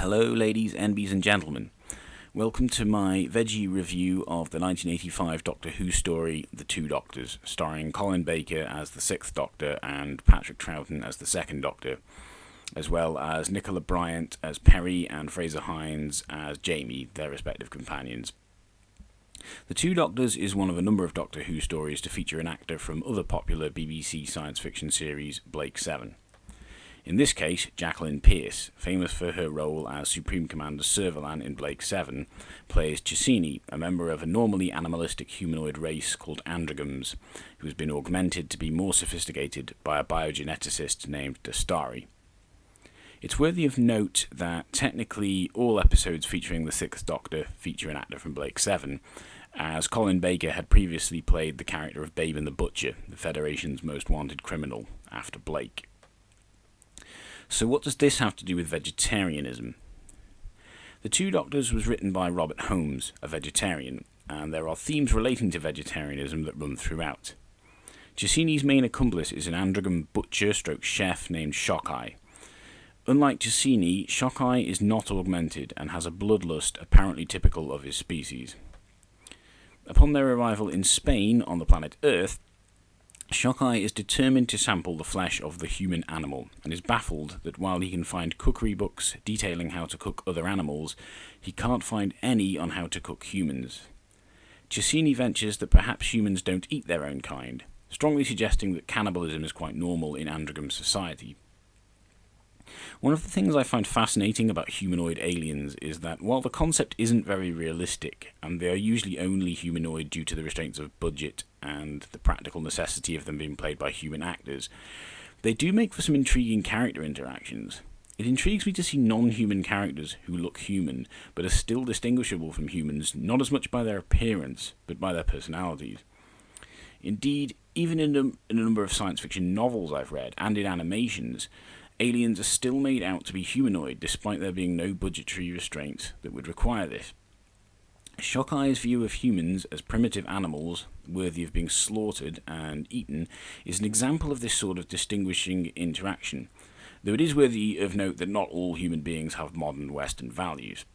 Hello ladies, NBs and gentlemen. Welcome to my Veggie review of the 1985 Doctor Who story, The Two Doctors, starring Colin Baker as the Sixth Doctor and Patrick Troughton as the Second Doctor, as well as Nicola Bryant as Perry and Fraser Hines as Jamie, their respective companions. The Two Doctors is one of a number of Doctor Who stories to feature an actor from other popular BBC science fiction series, Blake 7. In this case, Jacqueline Pearce, famous for her role as Supreme Commander Servalan in Blake 7, plays Chesini, a member of a normally animalistic humanoid race called androgams, who has been augmented to be more sophisticated by a biogeneticist named Dastari. It's worthy of note that technically all episodes featuring the Sixth Doctor feature an actor from Blake 7, as Colin Baker had previously played the character of Babe and the Butcher, the Federation's most wanted criminal, after Blake. So what does this have to do with vegetarianism? The Two Doctors was written by Robert Holmes, a vegetarian, and there are themes relating to vegetarianism that run throughout. Chesini's main accomplice is an androgam butcher/chef named Shockeye. Unlike Chesini, Shockeye is not augmented and has a bloodlust apparently typical of his species. Upon their arrival in Spain on the planet Earth, Shockeye is determined to sample the flesh of the human animal, and is baffled that while he can find cookery books detailing how to cook other animals, he can't find any on how to cook humans. Chesini ventures that perhaps humans don't eat their own kind, strongly suggesting that cannibalism is quite normal in androgam society. One of the things I find fascinating about humanoid aliens is that while the concept isn't very realistic, and they are usually only humanoid due to the restraints of budget and the practical necessity of them being played by human actors, they do make for some intriguing character interactions. It intrigues me to see non-human characters who look human, but are still distinguishable from humans, not as much by their appearance, but by their personalities. Indeed, even in a number of science fiction novels I've read, and in animations, aliens are still made out to be humanoid, despite there being no budgetary restraints that would require this. Shockeye's view of humans as primitive animals, worthy of being slaughtered and eaten, is an example of this sort of distinguishing interaction, though it is worthy of note that not all human beings have modern Western values.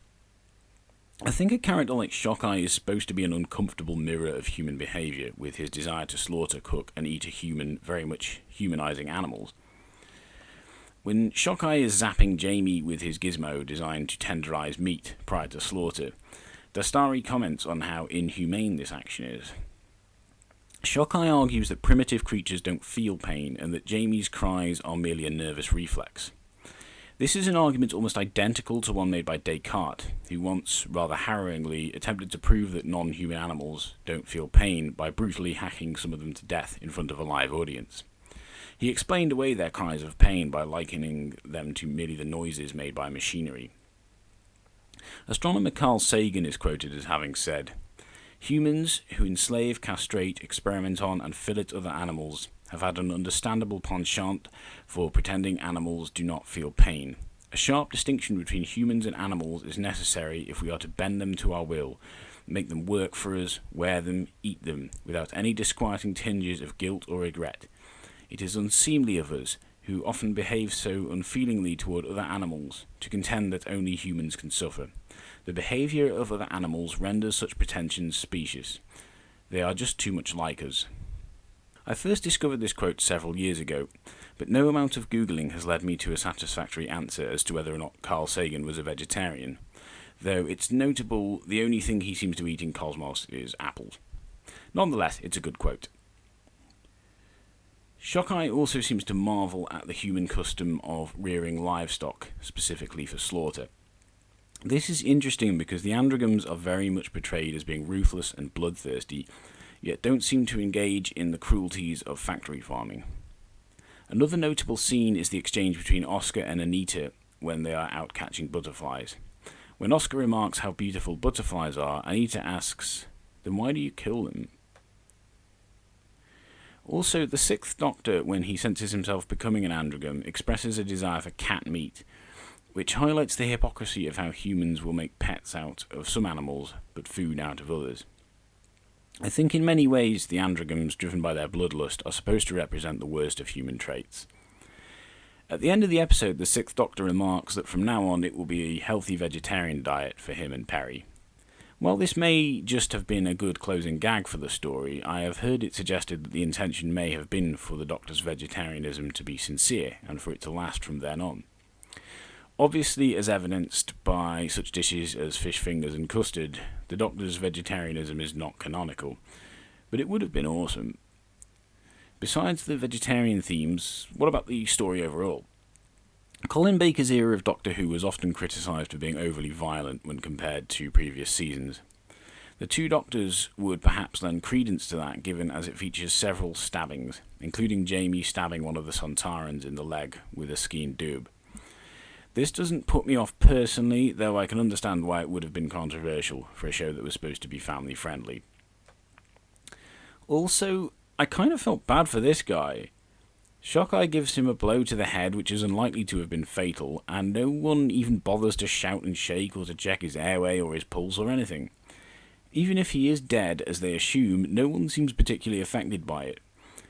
I think a character like Shockeye is supposed to be an uncomfortable mirror of human behaviour, with his desire to slaughter, cook and eat a human very much humanising animals. When Shockeye is zapping Jamie with his gizmo designed to tenderize meat prior to slaughter, Dastari comments on how inhumane this action is. Shockeye argues that primitive creatures don't feel pain and that Jamie's cries are merely a nervous reflex. This is an argument almost identical to one made by Descartes, who once, rather harrowingly, attempted to prove that non-human animals don't feel pain by brutally hacking some of them to death in front of a live audience. He explained away their cries of pain by likening them to merely the noises made by machinery. Astronomer Carl Sagan is quoted as having said, "Humans who enslave, castrate, experiment on and fillet other animals have had an understandable penchant for pretending animals do not feel pain. A sharp distinction between humans and animals is necessary if we are to bend them to our will, make them work for us, wear them, eat them, without any disquieting tinges of guilt or regret. It is unseemly of us, who often behave so unfeelingly toward other animals, to contend that only humans can suffer. The behaviour of other animals renders such pretensions specious. They are just too much like us." I first discovered this quote several years ago, but no amount of Googling has led me to a satisfactory answer as to whether or not Carl Sagan was a vegetarian, though it's notable the only thing he seems to eat in Cosmos is apples. Nonetheless, it's a good quote. Shockeye also seems to marvel at the human custom of rearing livestock, specifically for slaughter. This is interesting because the androgams are very much portrayed as being ruthless and bloodthirsty, yet don't seem to engage in the cruelties of factory farming. Another notable scene is the exchange between Oscar and Anita when they are out catching butterflies. When Oscar remarks how beautiful butterflies are, Anita asks, "Then why do you kill them?" Also, the Sixth Doctor, when he senses himself becoming an androgam, expresses a desire for cat meat, which highlights the hypocrisy of how humans will make pets out of some animals, but food out of others. I think in many ways the androgams, driven by their bloodlust, are supposed to represent the worst of human traits. At the end of the episode, the Sixth Doctor remarks that from now on it will be a healthy vegetarian diet for him and Perry. While this may just have been a good closing gag for the story, I have heard it suggested that the intention may have been for the Doctor's vegetarianism to be sincere and for it to last from then on. Obviously, as evidenced by such dishes as fish fingers and custard, the Doctor's vegetarianism is not canonical, but it would have been awesome. Besides the vegetarian themes, what about the story overall? Colin Baker's era of Doctor Who was often criticised for being overly violent when compared to previous seasons. The Two Doctors would perhaps lend credence to that, given as it features several stabbings, including Jamie stabbing one of the Sontarans in the leg with a skeen doob. This doesn't put me off personally, though I can understand why it would have been controversial for a show that was supposed to be family friendly. Also, I kind of felt bad for this guy. Shockeye gives him a blow to the head which is unlikely to have been fatal, and no one even bothers to shout and shake or to check his airway or his pulse or anything. Even if he is dead, as they assume, no one seems particularly affected by it.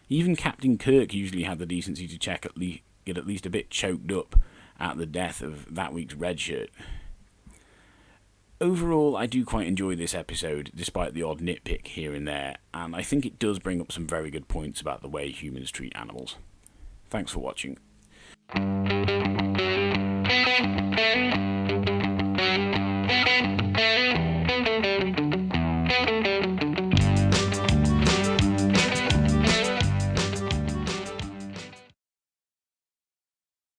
Even Captain Kirk usually had the decency to get at least a bit choked up at the death of that week's Redshirt. Overall, I do quite enjoy this episode, despite the odd nitpick here and there, and I think it does bring up some very good points about the way humans treat animals. Thanks for watching.